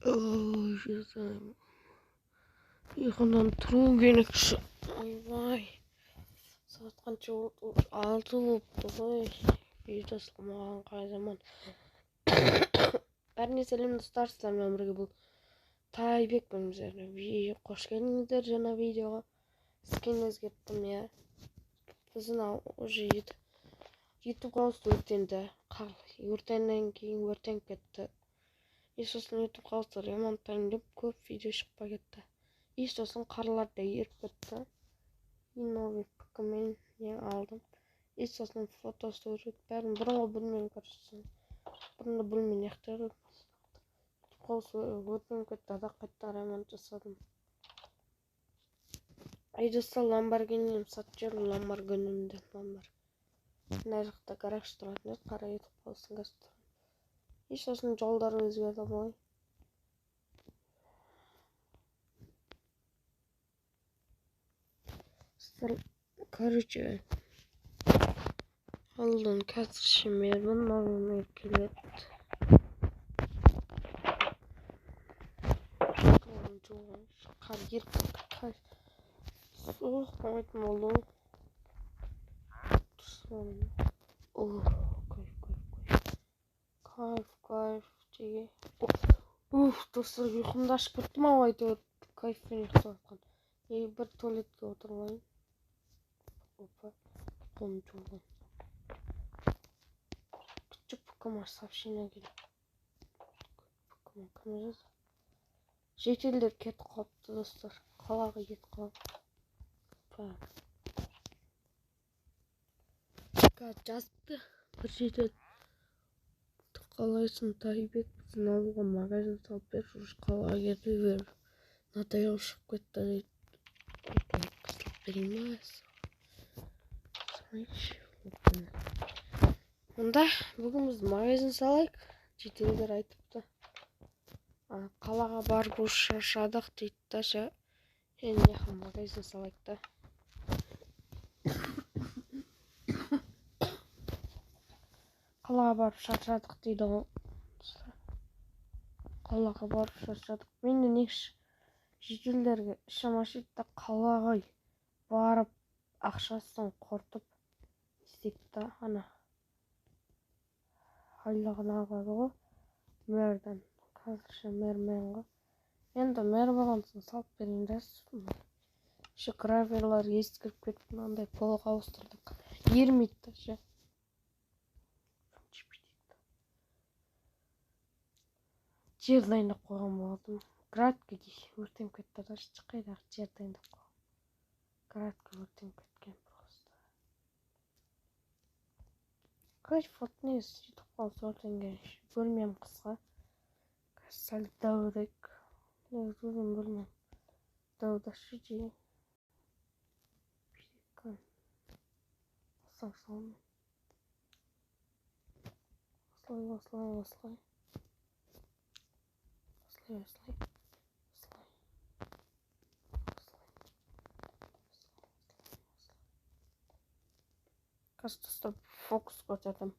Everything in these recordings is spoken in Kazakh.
Жазайын. Ұйқыдан тұру керек. Ойбай. Сағат қанша болды? 6 болыпты ғой. Видео салмаған қай заман. Бәріне сәлем достар, сіздермен бірге бұл Тайбек бөлімдеріне қош келдіңіздер жаңа видеоға. Скин өзгерттім я. Біздің уже YouTube қауысты өртенді. Өртеннен кейін өртеніп кетті. Сосын YouTube қауысты ремонттайын деп көп видео шықпай кетті. Сосын қарлар да еріп кетті. Новый ПК-мен алдым. Сосын фотосы өрет бәрін бұрынғы бөлмені көрсетсін. Бұрынғы бөлмені яқтырып қауысты өртеніп кетті. Ада қайтта ремонт жасадым. Айдоста Lamborghini сатчер Lamborghini Lamborghini. Мына жақта гараж тұратын еді, қара етіп қалсын газ тұрған. Сосын жолдар өзгерді ғой. Короче, алдын қазір шемермін, маған келеді. Қар еріп суық қойдым олу. Кайф жеге. Достар, ұйқымды ашып кеттім ау айтып кайфпен ұйықтап жатқан. Бір туалетке отырмайын. Қолым жуылған. Күтіп ПК-ма сообщение келді. ПК-ма кім жазды? Жетелдер кетіп қалыпты достар. Қалаға кетіп қалыпты. Жазыпты бір жетел. Қалайсың Тайбек, біздің ауылға магазин салып бер, уже қалаға кетіп бер. Натаяу шығып кетті дейді. Қысылып берейін ма? Онда бүгін біз магазин салайық. Жетелдер айтыпты. Қалаға барып шаршадық дейді да. Енді магазин салайық та. Қалаға барып шаршадық дейді ғой. Қалаға барып шаршадық. Мен де неші жетелдерге шамашитта қалаға барып ақшасын қортып істепті. Ана айлығын алады ғой. Мөрден. Қазірше мөрмен ғой. Енді мөр болғансын салып берейін дәсіп. Граверлар ескіріп кетті. Мынандай полға ауыстырдық. Ермейді ше. Жер дайындап қойған болдым. Градка өртеніп кетті. Даже шыққайдағы жер дайындап қойған. Градка өртеніп кеткен просто. Короче, фотонез сөйтіп қалсы өртенген. Бөлмем қысқа. Сәл дәурек. Өзім бөлмем. Дәудашы жей. Осылай. Қазір фокус көрсетем.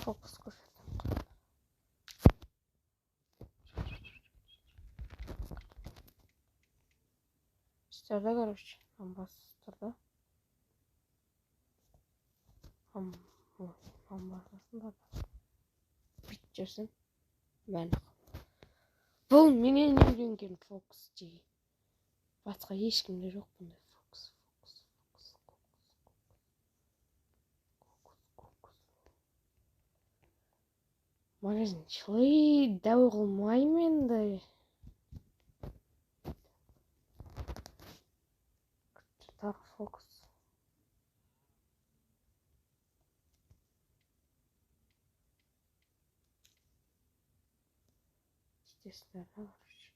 Фокус көрсетем. Істерді, короче. Амбасыстырды. Амбасасында да. Бит жерсін. Мәні. Бұл менен үйренген фокус жей. Басқа ешкімде жоқ бұндай фокус. Магазин шылай дәу қылмайым енді. Тағы фокус. Істесіндер, короче.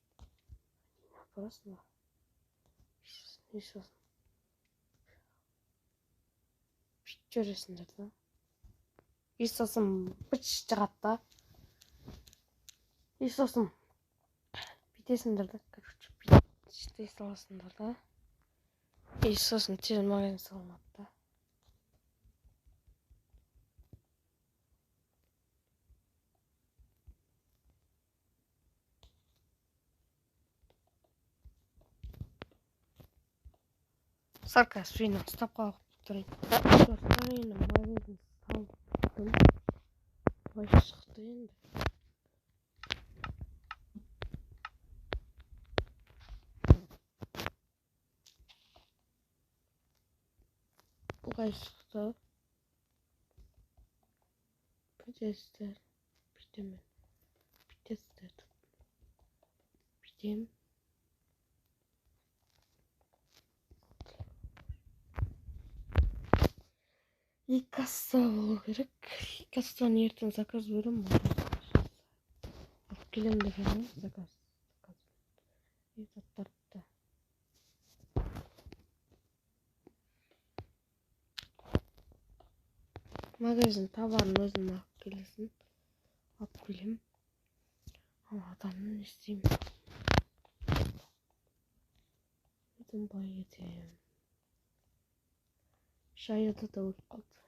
Просто сосын. Бүйтіп жүресіңдер да. Сосын бүт шығады да. Сосын бүйтесіңдер да. Короче, бүйтіп саласыңдар да. И сосын тез магазин салынат да. Сарка свина ұстап қалып тұрайын. Достар енді магазин салдым. Былай шықты енді. Былай шықты. Бүйтесіздер. Бүйтемін. Бүйтесіздер. Бүйтем. И касса болу керек. Кассаны ертең заказ берем. Алып келем дегенім заказ. И заттарды. Магазин товарын өзім алып келесін. Алып келем. Ал адамның не істеймін? Өзім былай етем. Шайды да өліп қалды.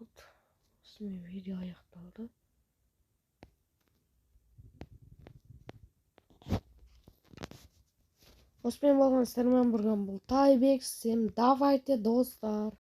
Вот. Осымен видео аяқталды. Осымен болған сіздермен бірге бұл Тайбек. Всем давайте, достар.